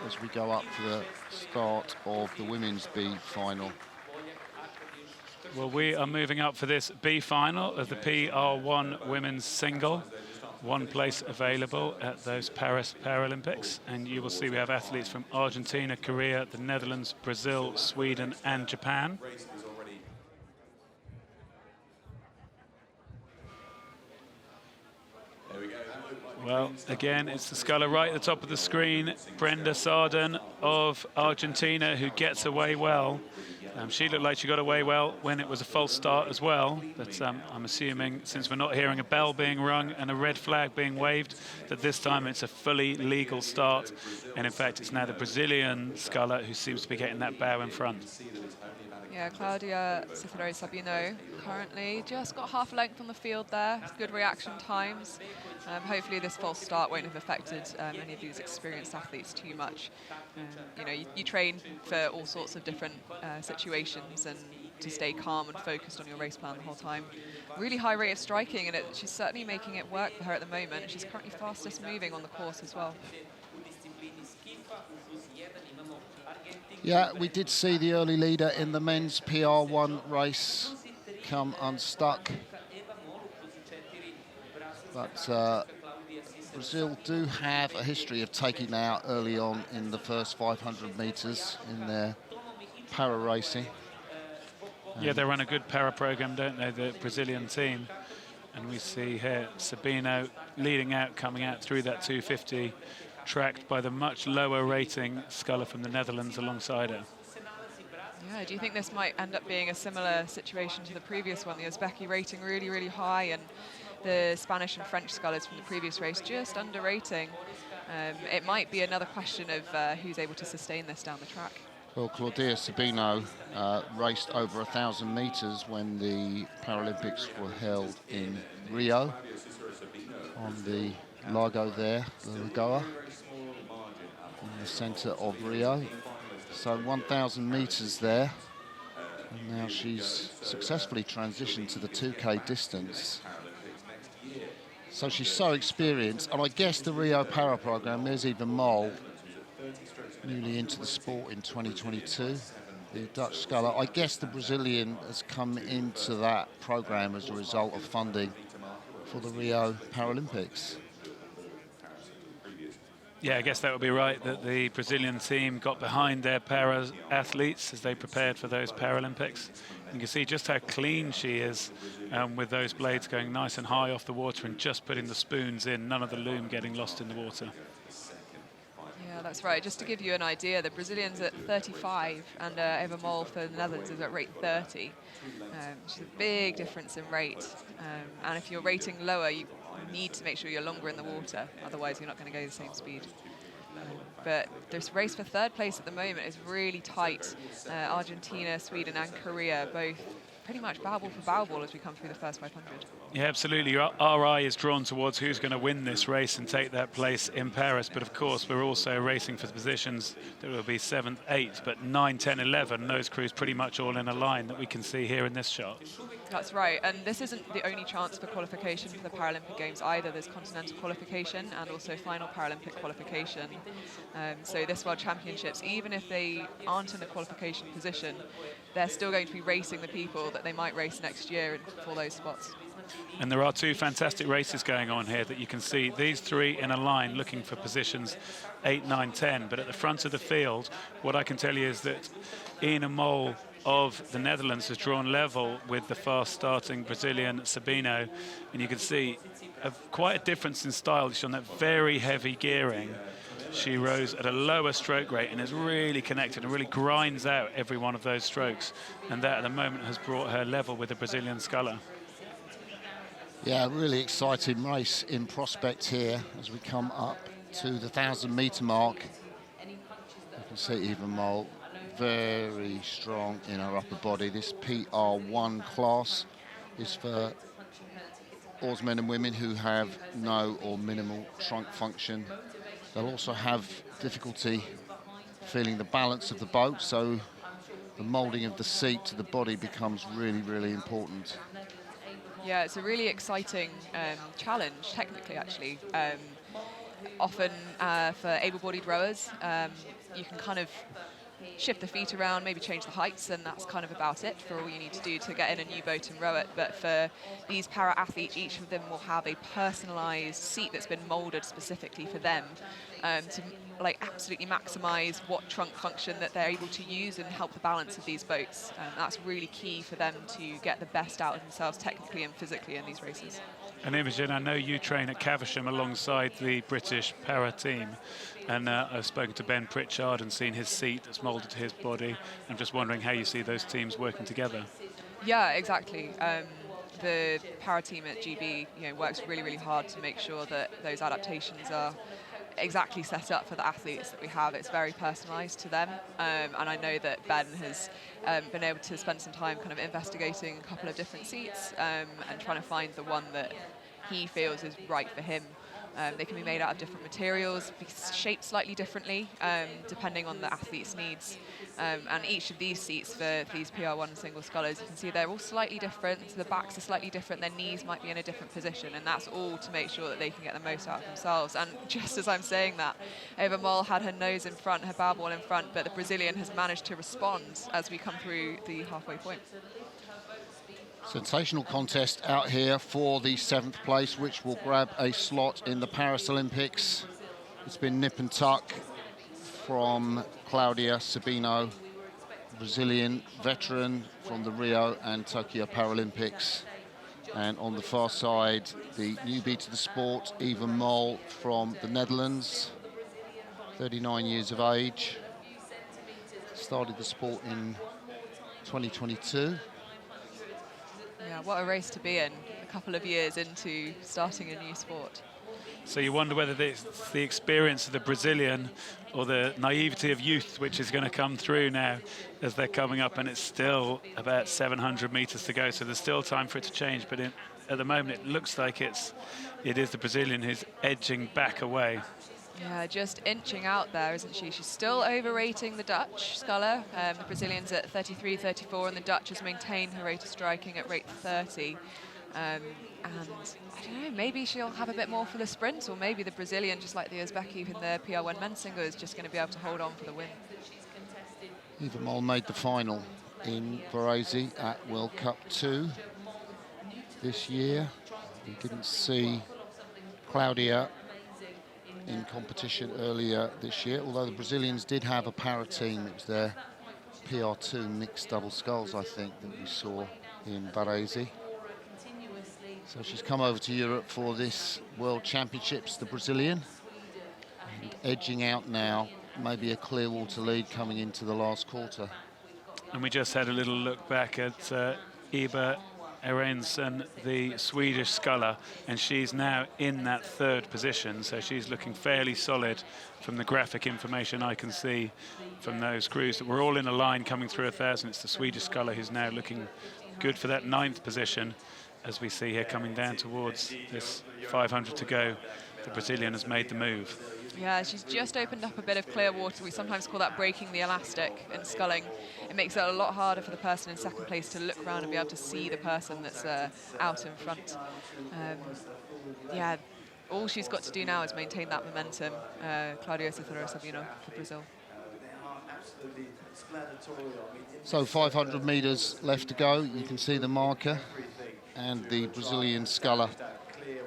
as we go up to the start of the women's B final. Well, we are moving up for this B final of the PR1 women's single. One place available at those Paris Paralympics. And you will see we have athletes from Argentina, Korea, the Netherlands, Brazil, Sweden and Japan. Well, again, it's the sculler right at the top of the screen. Brenda Sarden of Argentina, who gets away well. She looked like she got away well when it was a false start as well. But I'm assuming, since we're not hearing a bell being rung and a red flag being waved, that this time it's a fully legal start. And in fact, it's now the Brazilian sculler who seems to be getting that bow in front. Yeah, Claudia Cicero Sabino currently just got half a length on the field there. Good reaction times. Hopefully this false start won't have affected any of these experienced athletes too much. You know, you train for all sorts of different situations and to stay calm and focused on your race plan the whole time. Really high rate of striking, and she's certainly making it work for her at the moment. She's currently fastest moving on the course as well. Yeah, we did see the early leader in the men's PR1 race come unstuck. But Brazil do have a history of taking out early on in the first 500 metres in their para racing. Yeah, they run a good para program, don't they, the Brazilian team? And we see here Sabino leading out, coming out through that 250, tracked by the much lower rating sculler from the Netherlands alongside her. Yeah, do you think this might end up being a similar situation to the previous one? The Uzbeki rating really, really high, and the Spanish and French scullers from the previous race just under rating. It might be another question of who's able to sustain this down the track. Well, Claudia Sabino raced over 1,000 metres when the Paralympics were held in Rio, on the Lago there, the Lagoa, in the centre of Rio. So 1,000 metres there, and now she's successfully transitioned to the 2K distance. So she's so experienced, and I guess the Rio Para program, there's even Mol, newly into the sport in 2022, the Dutch sculler. I guess the Brazilian has come into that program as a result of funding for the Rio Paralympics. Yeah, I guess that would be right, that the Brazilian team got behind their para athletes as they prepared for those Paralympics. You can see just how clean she is with those blades going nice and high off the water and just putting the spoons in, none of the loom getting lost in the water. Yeah, that's right. Just to give you an idea, the Brazilian's at 35 and Eva Mol for the Netherlands is at rate 30. Which is a big difference in rate. And if you're rating lower, you need to make sure you're longer in the water, otherwise you're not going to go the same speed. But this race for third place at the moment is really tight. Argentina, Sweden and Korea both pretty much bow ball for bow ball as we come through the first 500. Yeah, absolutely. Our eye is drawn towards who's going to win this race and take that place in Paris. But of course, we're also racing for the positions that will be 7th, 8th, but 9, 10, 11. Those crews pretty much all in a line that we can see here in this shot. That's right. And this isn't the only chance for qualification for the Paralympic Games either. There's continental qualification and also final Paralympic qualification. So this World Championships, even if they aren't in a qualification position, they're still going to be racing the people that they might race next year for those spots. And there are two fantastic races going on here that you can see. These three in a line looking for positions 8, 9, 10. But at the front of the field, what I can tell you is that Ina Mol of the Netherlands has drawn level with the fast-starting Brazilian Sabino. And you can see quite a difference in style. She's on that very heavy gearing. She rose at a lower stroke rate and is really connected and really grinds out every one of those strokes. And that at the moment has brought her level with the Brazilian sculler. Yeah, really exciting race in prospect here as we come up to the 1,000-metre mark. You can see Eva Mol very strong in her upper body. This PR1 class is for oarsmen and women who have no or minimal trunk function. They'll also have difficulty feeling the balance of the boat, so the moulding of the seat to the body becomes really, really important. Yeah, it's a really exciting challenge, technically, actually. often for able-bodied rowers, you can kind of shift the feet around, maybe change the heights, and that's kind of about it for all you need to do to get in a new boat and row it. But for these para-athletes, each of them will have a personalised seat that's been moulded specifically for them to like absolutely maximise what trunk function that they're able to use and help the balance of these boats. That's really key for them to get the best out of themselves technically and physically in these races. And Imogen, I know you train at Caversham alongside the British para team, and I've spoken to Ben Pritchard and seen his seat that's moulded to his body. I'm just wondering how you see those teams working together. Yeah, exactly. The para team at GB, works really, really hard to make sure that those adaptations are exactly set up for the athletes that we have. It's very personalised to them, and I know that Ben has been able to spend some time kind of investigating a couple of different seats and trying to find the one that he feels is right for him. They can be made out of different materials, be shaped slightly differently depending on the athlete's needs. And each of these seats for these PR1 single scullers, you can see they're all slightly different. So the backs are slightly different, their knees might be in a different position, and that's all to make sure that they can get the most out of themselves. And just as I'm saying that, Eva Moll had her nose in front, her bow ball in front, but the Brazilian has managed to respond as we come through the halfway point. Sensational contest out here for the 7th place, which will grab a slot in the Paris Olympics. It's been nip and tuck from Claudia Sabino, Brazilian veteran from the Rio and Tokyo Paralympics. And on the far side, the newbie to the sport, Eva Moll from the Netherlands, 39 years of age. Started the sport in 2022. Yeah, what a race to be in, a couple of years into starting a new sport. So you wonder whether it's the experience of the Brazilian or the naivety of youth which is going to come through now as they're coming up, and it's still about 700 metres to go, so there's still time for it to change. But at the moment, it looks like it is the Brazilian who's edging back away. Yeah, just inching out there, isn't she? She's still overrating the Dutch sculler. The Brazilian's at 33.34, and the Dutch has maintained her rate of striking at rate 30. And I don't know, maybe she'll have a bit more for the sprint, or maybe the Brazilian, just like the Uzbeki in the PR1 men's single, is just going to be able to hold on for the win. Eva Moll made the final in Varese at World Cup 2 this year. We didn't see Claudia in competition earlier this year, although the Brazilians did have a para team. It was their PR2 mixed double sculls, I think, that we saw in Varese. So she's come over to Europe for this World Championships, the Brazilian, and edging out now, maybe a clear water lead coming into the last quarter. And we just had a little look back at Eva Eriksson, the Swedish sculler, and she's now in that 3rd position, so she's looking fairly solid from the graphic information I can see from those crews that we're all in a line coming through 1,000. It's the Swedish sculler who's now looking good for that 9th position, as we see here coming down towards this 500 to go. The Brazilian has made the move. Yeah, she's just opened up a bit of clear water. We sometimes call that breaking the elastic in sculling. It makes it a lot harder for the person in 2nd place to look around and be able to see the person that's out in front. Yeah, all she's got to do now is maintain that momentum. Claudia Sabino for Brazil. So 500 metres left to go. You can see the marker and the Brazilian sculler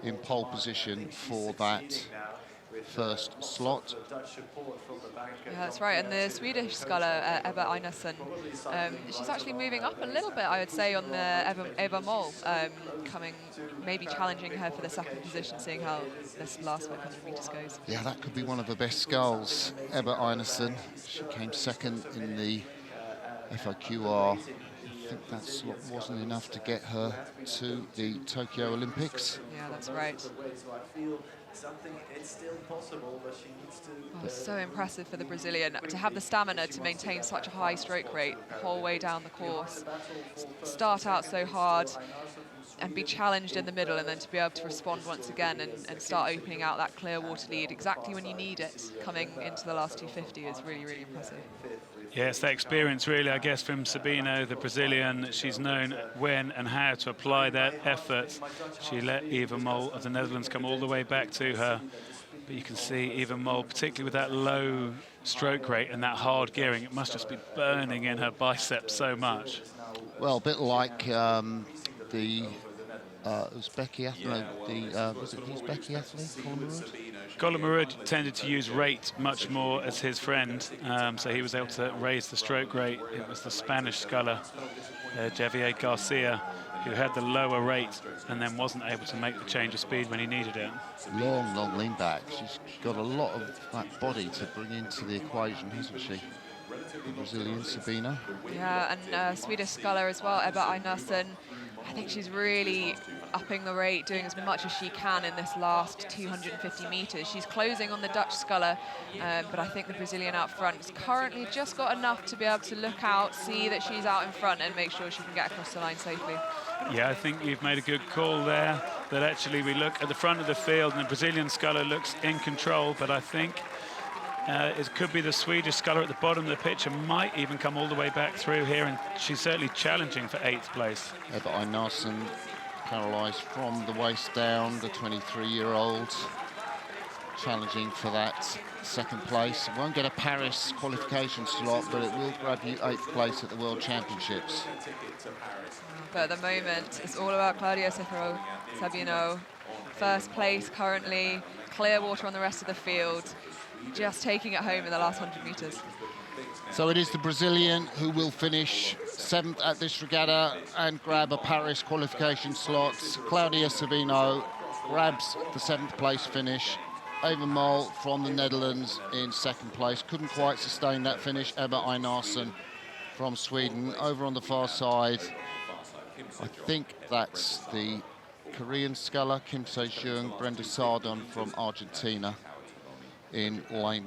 in pole position for that 1st slot. Yeah, that's right. And the Swedish sculler, Ebba Einarsson, she's actually moving up a little bit, I would say, on the Eva Moll, maybe challenging her for the 2nd position, seeing how this last 500 metres goes. Yeah, that could be one of the best sculls. Ebba Einarsson, she came 2nd in the FOQR. I think that slot wasn't enough to get her to the Tokyo Olympics. Yeah, that's right. Oh, so impressive for the Brazilian to have the stamina to maintain such a high stroke rate the whole way down the course. Start out so hard and be challenged in the middle, and then to be able to respond once again and start opening out that clear water lead exactly when you need it coming into the last 250 is really, really impressive. Yes, that experience really, I guess, from Sabino, the Brazilian. She's known when and how to apply that effort. She let Eva Moll of the Netherlands come all the way back to her But you can see Eva Moll, particularly with that low stroke rate and that hard gearing, it must just be burning in her biceps so much. Well, a bit like Uzbeki athlete, was it the Uzbeki athlete, Colin Marud tended to use rate much more as his friend, so he was able to raise the stroke rate. It was the Spanish sculler, Javier Garcia, who had the lower rate and then wasn't able to make the change of speed when he needed it. Long lean back. She's got a lot of that body to bring into the equation, hasn't she? The Brazilian Sabina. Yeah, and Swedish sculler as well, Ebba Einarsson. I think she's really upping the rate, doing as much as she can in this last 250 metres. She's closing on the Dutch sculler, but I think the Brazilian out front has currently just got enough to be able to look out, see that she's out in front and make sure she can get across the line safely. Yeah, I think you've made a good call there, that actually we look at the front of the field and the Brazilian sculler looks in control, but I think it could be the Swedish sculler at the bottom of the pitch and might even come all the way back through here, and she's certainly challenging for 8th place. Ebba Einarsson, paralysed from the waist down, the 23-year-old, challenging for that 2nd place. It won't get a Paris qualification slot, but it will grab you 8th place at the World Championships. But at the moment, it's all about Claudia Sabino. 1st place currently, clear water on the rest of the field, just taking it home in the last 100 metres. So it is the Brazilian who will finish 7th at this regatta and grab a Paris qualification slot. Claudia Sabino grabs the 7th place finish. Eva Moll from the Netherlands in 2nd place. Couldn't quite sustain that finish. Ebba Einarsson from Sweden. Over on the far side, I think that's the Korean sculler, Kim Se-jung, Brenda Sardon from Argentina in lane